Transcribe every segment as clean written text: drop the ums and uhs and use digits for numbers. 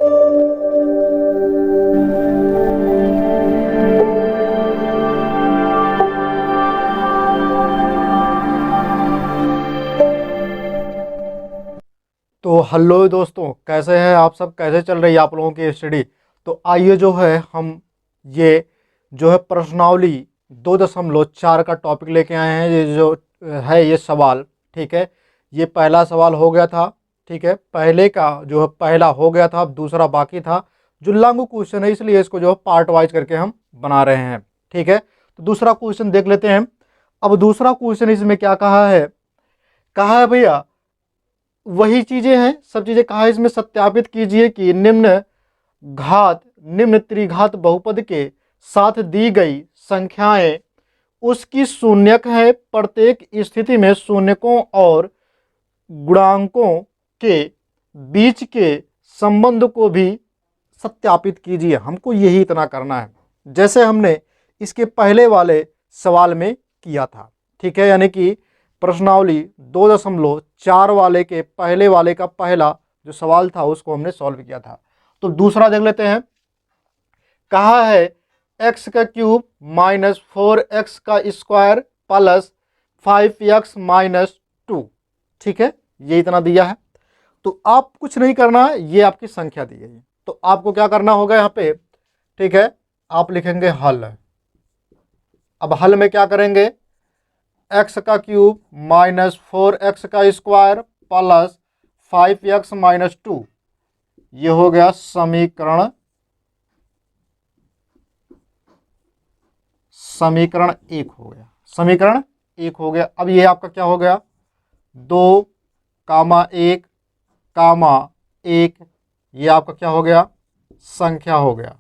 तो हेलो दोस्तों, कैसे हैं आप सब? कैसे चल रही है आप लोगों की स्टडी? तो आइए जो है हम ये जो है प्रश्नावली 2.4 का टॉपिक लेके आए हैं। ये जो है ये सवाल, ठीक है, ये पहला सवाल हो गया था, ठीक है, पहले का जो है पहला हो गया था, अब दूसरा बाकी था जो लॉन्ग क्वेश्चन है, इसलिए इसको जो है पार्ट वाइज करके हम बना रहे हैं, ठीक है। तो दूसरा क्वेश्चन देख लेते हैं। अब दूसरा क्वेश्चन इसमें क्या कहा है भैया, वही चीजें हैं, सब चीजें कहा है इसमें, सत्यापित कीजिए कि निम्न त्रिघात बहुपद के साथ दी गई संख्याएं उसकी शून्यक है। प्रत्येक स्थिति में शून्यकों और गुणांकों के बीच के संबंध को भी सत्यापित कीजिए। हमको यही इतना करना है, जैसे हमने इसके पहले वाले सवाल में किया था, ठीक है। यानी कि प्रश्नावली 2.4 वाले के पहले वाले का पहला जो सवाल था उसको हमने सॉल्व किया था। तो दूसरा देख लेते हैं। कहा है एक्स का क्यूब माइनस 4x का स्क्वायर प्लस 5x-2, ठीक है, ये इतना दिया है। तो आप कुछ नहीं करना है, ये आपकी संख्या दी है, तो आपको क्या करना होगा यहाँ पे, ठीक है, आप लिखेंगे हल। अब हल में क्या करेंगे, एक्स का क्यूब माइनस 4x का स्क्वायर प्लस 5x-2, ये हो गया समीकरण एक हो गया, समीकरण एक हो गया। अब ये आपका क्या हो गया, 2,1,1, ये आपका क्या हो गया, संख्या हो गया,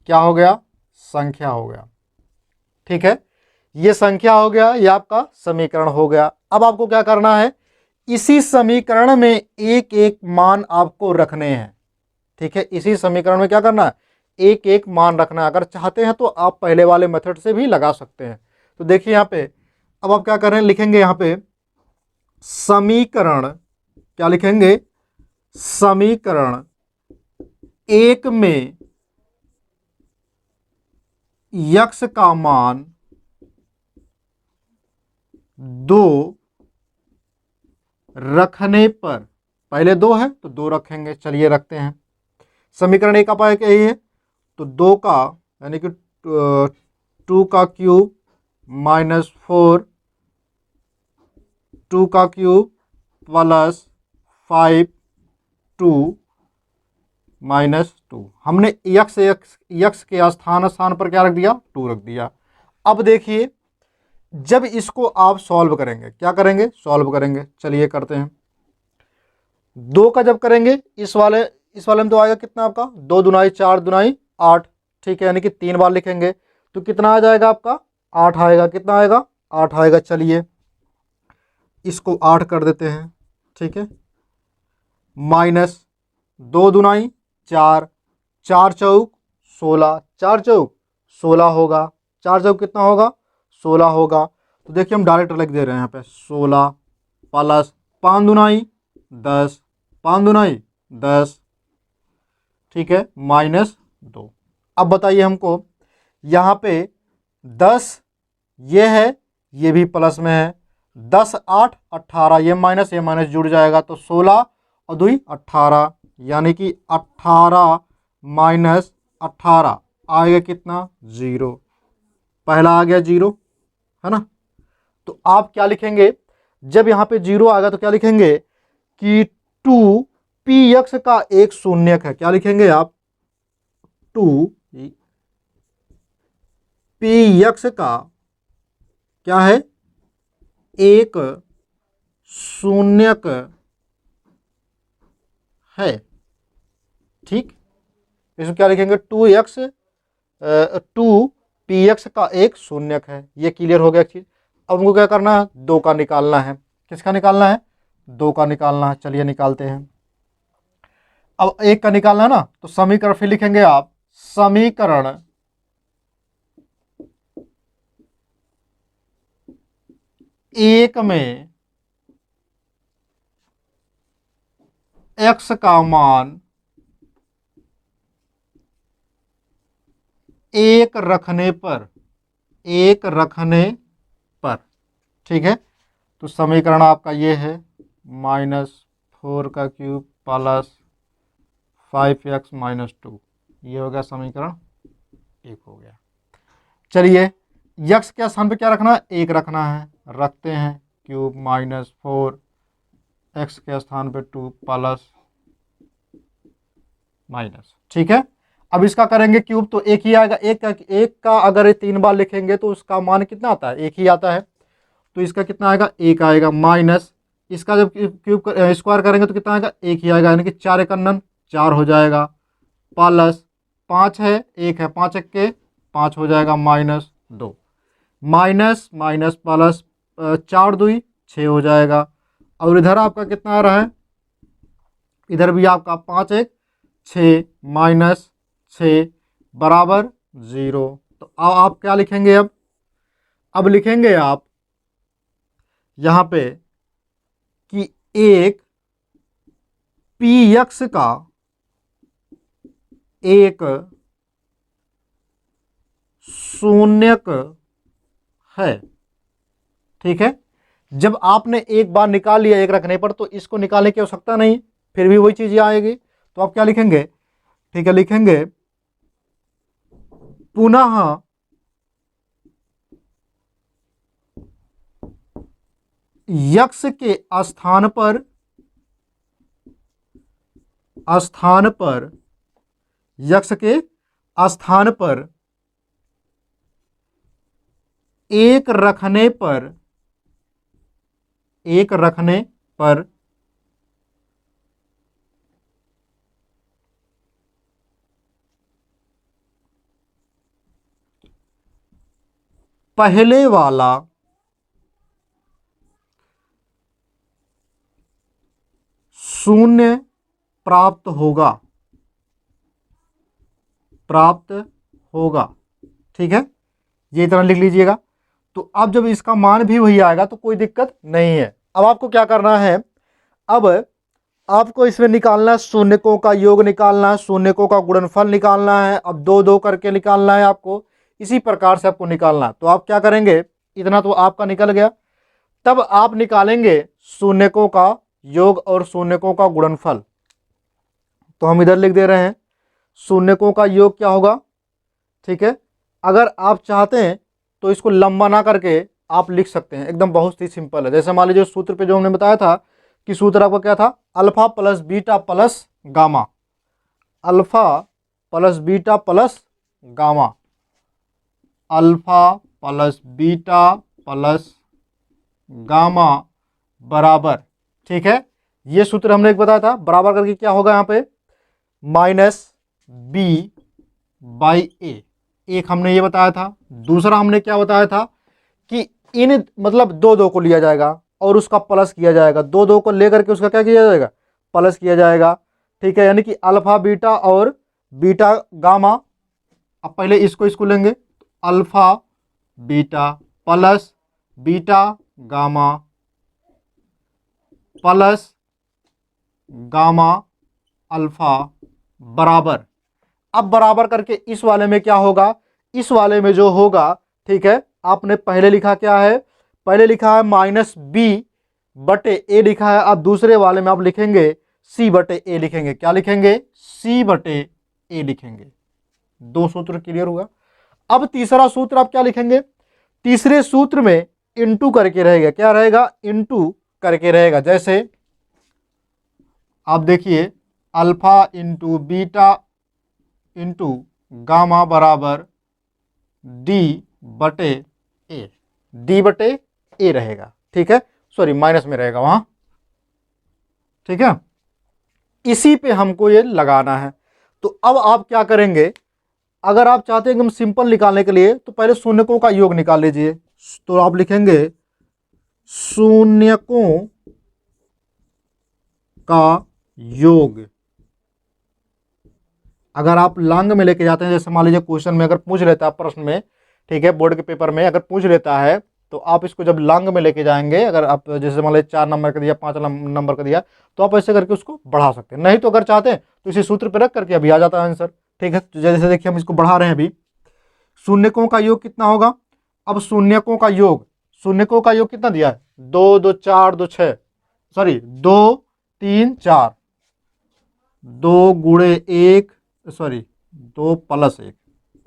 क्या हो गया, संख्या हो गया, ठीक है, ये संख्या हो गया, ये आपका समीकरण हो गया। अब आपको क्या करना है, इसी समीकरण में एक एक मान आपको रखने हैं, ठीक है, इसी समीकरण में क्या करना है, एक एक मान रखना है। अगर चाहते हैं तो आप पहले वाले मेथड से भी लगा सकते हैं। तो देखिए यहाँ पे, अब आप क्या कर रहे हैं, लिखेंगे यहाँ पे समीकरण, क्या लिखेंगे, समीकरण एक में यक्स का मान 2 रखने पर, पहले 2 है तो 2 रखेंगे, चलिए रखते हैं। समीकरण एक आप यही है, तो 2 का यानी कि 2 का क्यूब माइनस 4, 2 का क्यूब प्लस 5, 2 माइनस 2, हमने यक्स के स्थान पर क्या रख दिया, 2 रख दिया। अब देखिए जब इसको आप सॉल्व करेंगे, क्या करेंगे, सॉल्व करेंगे, चलिए करते हैं। 2 का जब करेंगे इस वाले में तो आएगा कितना आपका, 2 दुनाई 4 दुनाई 8, ठीक है, यानी कि 3 बार लिखेंगे तो कितना आ जाएगा आपका, 8 आएगा, कितना आएगा, 8 आएगा। चलिए इसको 8 कर देते हैं, ठीक है, माइनस 2 दुनाई 4, 4 चौक 16, 4 चौक 16 होगा, 4 चौक कितना होगा, 16 होगा। तो देखिए हम डायरेक्ट लिख दे रहे हैं यहाँ पे 16 प्लस 5 दुनाई 10, 5 दुनाई 10, ठीक है, माइनस 2। अब बताइए हमको यहाँ पे 10 ये है, ये भी प्लस में है, 10 8 18, ये माइनस जुड़ जाएगा तो 16 और 2 18, यानी कि 18 माइनस 18 आएगा कितना, 0, पहला आ गया 0, है ना। तो आप क्या लिखेंगे, जब यहाँ पे 0 आएगा तो क्या लिखेंगे कि 2 पी एक्स का एक शून्यक है, क्या लिखेंगे आप, 2 पी एक्स का क्या है, एक शून्यक है, ठीक, इसको क्या लिखेंगे, 2 पी एक्स का एक शून्यक है। ये क्लियर हो गया चीज। अब हमको क्या करना है, 2 का निकालना है, किसका निकालना है, 2 का निकालना है, चलिए निकालते हैं। अब 1 का निकालना है ना, तो समीकरण फिर लिखेंगे आप, समीकरण एक में x का मान एक रखने पर, एक रखने पर, ठीक है। तो समीकरण आपका ये है -4 का क्यूब प्लस 5x-2, ये हो गया समीकरण 1 हो गया। चलिए यक्स के स्थान पे क्या रखना है, 1 रखना है, रखते हैं, क्यूब -4 एक्स के स्थान पे 2 प्लस माइनस, ठीक है। अब इसका करेंगे क्यूब तो एक ही आएगा, एक का अगर 3 बार लिखेंगे तो उसका मान कितना आता है, एक ही आता है। तो इसका कितना आएगा, 1 आएगा, माइनस इसका जब क्यूब स्क्वायर करेंगे तो कितना आएगा, 1 ही आएगा, यानी कि 4 एकन्नन 4 हो जाएगा, प्लस 5 है, 1 है, 5 1 5 हो जाएगा, -2, माइनस माइनस प्लस 4 2 6 हो जाएगा। और इधर आपका कितना आ रहा है, इधर भी आपका 5 1 6 -6 बराबर 0। तो अब आप क्या लिखेंगे, अब लिखेंगे आप यहाँ पे कि एक पी एक्स का एक शून्यक है, ठीक है। जब आपने एक बार निकाल लिया एक रखने पर तो इसको निकालने की आवश्यकता नहीं, फिर भी वही चीज आएगी। तो आप क्या लिखेंगे, ठीक है, लिखेंगे पुनः यक्स के स्थान पर यक्स के स्थान पर एक रखने पर पहले वाला शून्य प्राप्त होगा, ठीक है, ये तरह लिख लीजिएगा। तो अब जब इसका मान भी वही आएगा तो कोई दिक्कत नहीं है। अब आपको क्या करना है, अब आपको इसमें निकालना है शून्यकों का योग निकालना है, शून्यकों का गुणनफल निकालना है। अब 2 2 करके निकालना है आपको, इसी प्रकार से आपको निकालना है। तो आप क्या करेंगे, इतना तो आपका निकल गया, तब आप निकालेंगे शून्यकों का योग और शून्यकों का गुणनफल। तो हम इधर लिख दे रहे हैं शून्यकों का योग क्या होगा, ठीक है। अगर आप चाहते हैं तो इसको लंबा ना करके आप लिख सकते हैं, एकदम बहुत ही सिंपल है। जैसे मान लीजिए सूत्र पे जो हमने बताया था कि सूत्र आपका क्या था, alpha plus beta plus gamma, alpha plus beta plus gamma, alpha plus beta plus gamma बराबर, ठीक है। ये सूत्र हमने एक बताया था, बराबर करके क्या होगा यहाँ पे -b/a, एक हमने ये बताया था। दूसरा हमने क्या बताया था कि इन मतलब 2 2 को लिया जाएगा और उसका प्लस किया जाएगा, 2 2 को लेकर के उसका क्या किया जाएगा, प्लस किया जाएगा, ठीक है। यानी कि अल्फा बीटा और बीटा गामा। अब पहले इसको लेंगे, alpha beta plus beta gamma plus gamma alpha बराबर। अब बराबर करके इस वाले में क्या होगा, इस वाले में जो होगा, ठीक है, आपने पहले लिखा क्या है, पहले लिखा है -b/a लिखा है। अब दूसरे वाले में आप लिखेंगे c/a लिखेंगे, क्या लिखेंगे, c/a लिखेंगे। 2 सूत्र क्लियर हुआ। अब तीसरा सूत्र आप क्या लिखेंगे, तीसरे सूत्र में इंटू करके रहेगा, क्या रहेगा, इंटू करके रहेगा। जैसे आप देखिए alpha into beta into gamma बराबर d/a, d/a रहेगा, ठीक है, सॉरी माइनस में रहेगा वहां, ठीक है। इसी पे हमको ये लगाना है। तो अब आप क्या करेंगे, अगर आप चाहते हैं एकदम सिंपल निकालने के लिए तो पहले शून्यकों का योग निकाल लीजिए। तो आप लिखेंगे शून्यकों का योग। अगर आप लांग में लेके जाते हैं, जैसे मान लीजिए क्वेश्चन में अगर पूछ लेता है, प्रश्न में, ठीक है, बोर्ड के पेपर में अगर पूछ लेता है तो आप इसको जब लांग में लेके जाएंगे, अगर आप जैसे मान लीजिए 4 नंबर का दिया, 5 नंबर का दिया, तो आप ऐसे करके उसको बढ़ा सकते हैं। नहीं तो अगर चाहते हैं तो इसी सूत्र पर रख करके अभी आ जाता है आंसर, ठीक है। तो जैसे देखिए हम इसको बढ़ा रहे हैं अभी, शून्यकों का योग कितना होगा? अब शून्यकों का योग कितना दिया है? 2 2 4 2 6, सॉरी 2 3 4, 2 गुणे 1, सॉरी 2 प्लस 1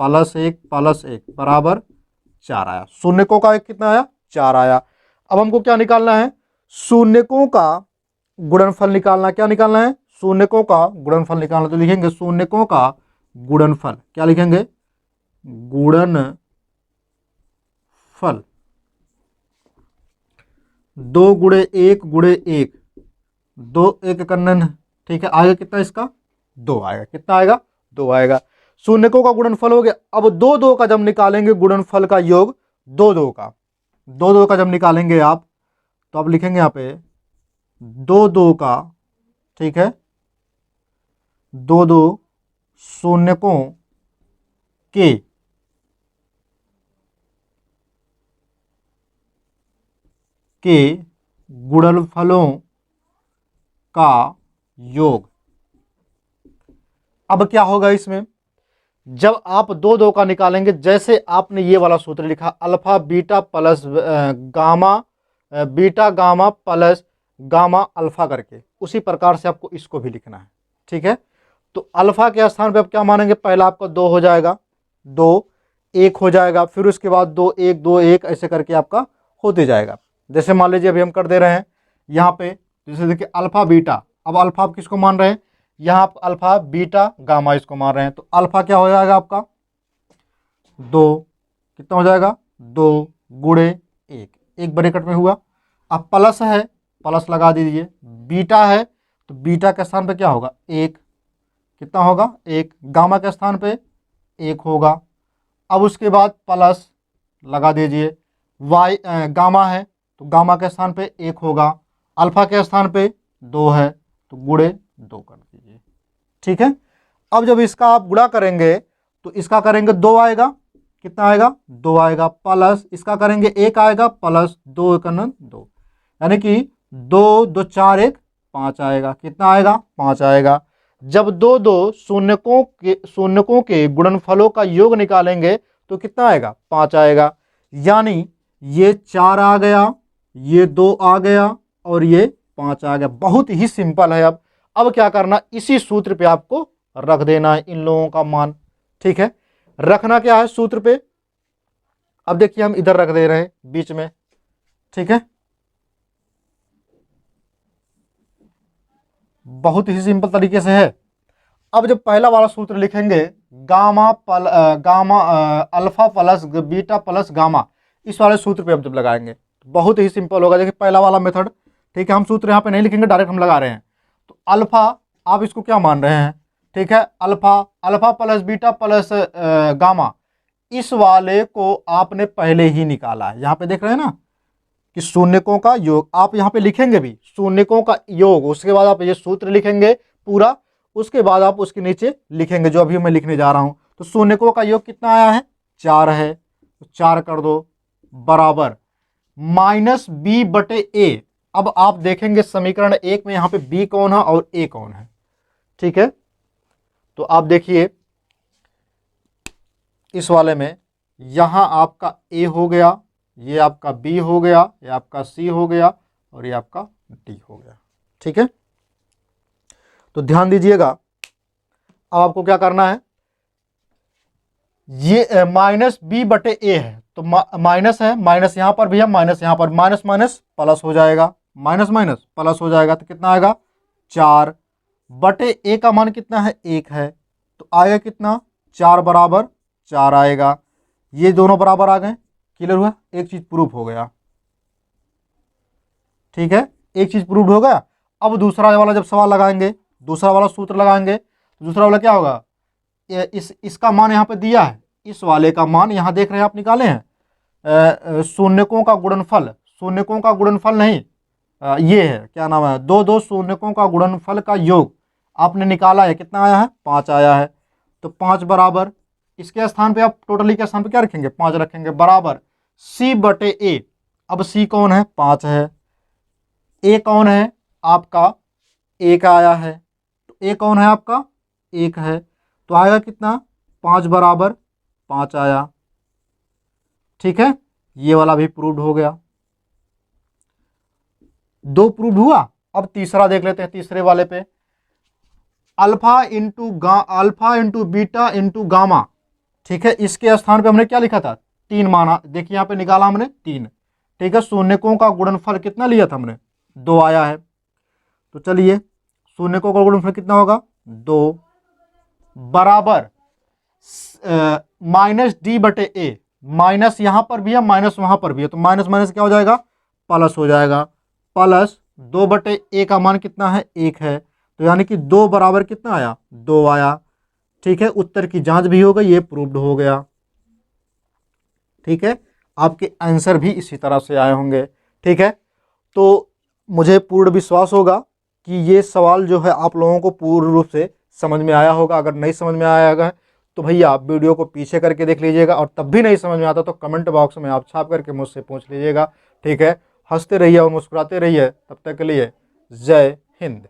प्लस 1 प्लस 1 बराबर 4 आया। शून्यकों का एक कितना आया? 4 आया। अब हमको क्या निकालना है? शून्यकों का गुणनफल निकालना। क्या निकालना है? शून्यकों का गुणनफल निकालना। तो लिखेंगे शून्यकों का गुणनफल। क्या लिखेंगे? गुणनफल। 2 गुणे 1 गुणे 1, 2 1 कन्नन, ठीक है। आएगा कितना इसका? 2 आएगा। कितना आएगा? 2 आएगा। शून्यकों का गुणनफल हो गया। अब 2 2 का जब निकालेंगे गुणनफल का योग, 2 2 का जब निकालेंगे आप, तो आप लिखेंगे यहाँ पे 2 2 का, ठीक है, 2 2 शून्यकों के गुणनफलों का योग। अब क्या होगा इसमें? जब आप 2 2 का निकालेंगे, जैसे आपने ये वाला सूत्र लिखा alpha beta plus gamma, beta gamma plus gamma alpha करके, उसी प्रकार से आपको इसको भी लिखना है, ठीक है। तो अल्फा के स्थान पे आप क्या मानेंगे? पहला आपका 2 हो जाएगा, 2 1 हो जाएगा, फिर उसके बाद 2 1 2 1 ऐसे करके आपका होते जाएगा। जैसे मान लीजिए अभी हम कर दे रहे हैं यहाँ पे, जैसे देखिए अल्फा बीटा। अब अल्फा आप किसको मान रहे हैं? यहाँ आप अल्फा बीटा गामा इसको मान रहे हैं। तो अल्फा क्या हो जाएगा आपका? 2, कितना हो जाएगा? 2 गुणे 1, एक ब्रैकेट में हुआ। अब प्लस है, प्लस लगा दीजिए। बीटा है तो बीटा के स्थान पे क्या होगा? 1, कितना होगा? 1। गामा के स्थान पे 1 होगा। अब उसके बाद प्लस लगा दीजिए। वाई गामा है तो गामा के स्थान पे 1 होगा। अल्फा के स्थान पे 2 है तो गुणे 2 कर दीजिए, ठीक है। अब जब इसका आप गुणा करेंगे तो इसका करेंगे 2 आएगा, कितना आएगा? 2 आएगा। प्लस इसका करेंगे 1 आएगा, प्लस 2 कन्नन 2, यानी कि 2 2 4 1 5 आएगा। कितना आएगा? 5 आएगा। जब 2 2 शून्यकों के गुणनफलों का योग निकालेंगे तो कितना आएगा? 5 आएगा। यानी ये 4 आ गया, ये 2 आ गया और ये 5 आ गया। बहुत ही सिंपल है। अब क्या करना? इसी सूत्र पे आपको रख देना है इन लोगों का मान, ठीक है। रखना क्या है सूत्र पे? अब देखिए हम इधर रख दे रहे हैं बीच में, ठीक है। बहुत ही सिंपल तरीके से है। अब जब पहला वाला सूत्र लिखेंगे gamma alpha plus beta plus gamma, इस वाले सूत्र पे हम जब लगाएंगे तो बहुत ही सिंपल होगा। देखिए पहला वाला मेथड, ठीक है। हम सूत्र यहाँ पे नहीं लिखेंगे, डायरेक्ट हम लगा रहे हैं। तो अल्फा आप इसको क्या मान रहे हैं? ठीक है, alpha plus beta plus gamma, इस वाले को आपने पहले ही निकाला है। यहाँ पे देख रहे हैं ना कि शून्यकों का योग, आप यहाँ पे लिखेंगे भी शून्यकों का योग, उसके बाद आप ये सूत्र लिखेंगे पूरा, उसके बाद आप उसके नीचे लिखेंगे जो अभी मैं लिखने जा रहा हूं। तो शून्यकों का योग कितना आया है? 4 है, तो 4 कर दो बराबर माइनस बी बटे ए। अब आप देखेंगे समीकरण 1 में यहाँ पे बी कौन है और ए कौन है, ठीक है। तो आप देखिए इस वाले में यहाँ आपका ए हो गया, ये आपका बी हो गया, ये आपका सी हो गया और ये आपका डी हो गया, ठीक है। तो ध्यान दीजिएगा, अब आपको क्या करना है? ये माइनस बी बटे ए है तो माइनस है, माइनस यहां पर भी है, माइनस यहां पर, माइनस माइनस प्लस हो जाएगा, माइनस माइनस प्लस हो जाएगा। तो कितना आएगा? 4 बटे ए का मान कितना है? 1 है, तो आएगा कितना? 4 बराबर 4 आएगा। ये दोनों बराबर आ गए, क्लियर हुआ? एक चीज प्रूफ हो गया, ठीक है, एक चीज प्रूफ हो गया। अब दूसरा वाला जब सवाल लगाएंगे, दूसरा वाला सूत्र लगाएंगे, तो दूसरा वाला क्या होगा? इसका मान यहाँ पे दिया है, इस वाले का मान यहाँ देख रहे हैं आप, निकाले हैं शून्यकों का गुणनफल, शून्यकों का गुणनफल नहीं, ये है क्या नाम है, 2 2 शून्यकों का गुणनफल का योग आपने निकाला है। कितना आया है? 5 आया है। तो 5 बराबर इसके स्थान पे आप टोटली के स्थान पे क्या रखेंगे? 5 रखेंगे, बराबर सी बटे ए। अब सी कौन है? 5 है। ए कौन है? आपका 1 आया है। तो ए कौन है आपका? 1 है। तो आएगा कितना? 5 बराबर 5 आया। ठीक है, ये वाला भी प्रूव्ड हो गया, 2 प्रूव्ड हुआ। अब तीसरा देख लेते हैं, तीसरे वाले पे alpha into beta into gamma. ठीक है, इसके स्थान पे हमने क्या लिखा था, 3 माना, देखिए यहाँ पे निकाला हमने 3। ठीक है, शून्यकों का गुणनफल कितना लिया था हमने, 2 आया है। तो चलिए शून्यकों का गुणनफल कितना होगा, 2 बराबर माइनस डी बटे ए, माइनस यहां पर भी है माइनस वहां पर भी है, तो माइनस माइनस क्या हो जाएगा, प्लस हो जाएगा, प्लस 2 बटे ए का मान कितना है, 1 है, तो यानी कि 2 बराबर कितना आया, 2 आया। ठीक है, उत्तर की जांच भी हो गई, ये प्रूव्ड हो गया। ठीक है, आपके आंसर भी इसी तरह से आए होंगे। ठीक है, तो मुझे पूर्ण विश्वास होगा कि ये सवाल जो है आप लोगों को पूर्ण रूप से समझ में आया होगा। अगर नहीं समझ में आया है तो भैया आप वीडियो को पीछे करके देख लीजिएगा, और तब भी नहीं समझ में आता तो कमेंट बॉक्स में आप छाप करके मुझसे पूछ लीजिएगा। ठीक है, हंसते रहिए और मुस्कुराते रहिए, तब तक के लिए जय हिंद।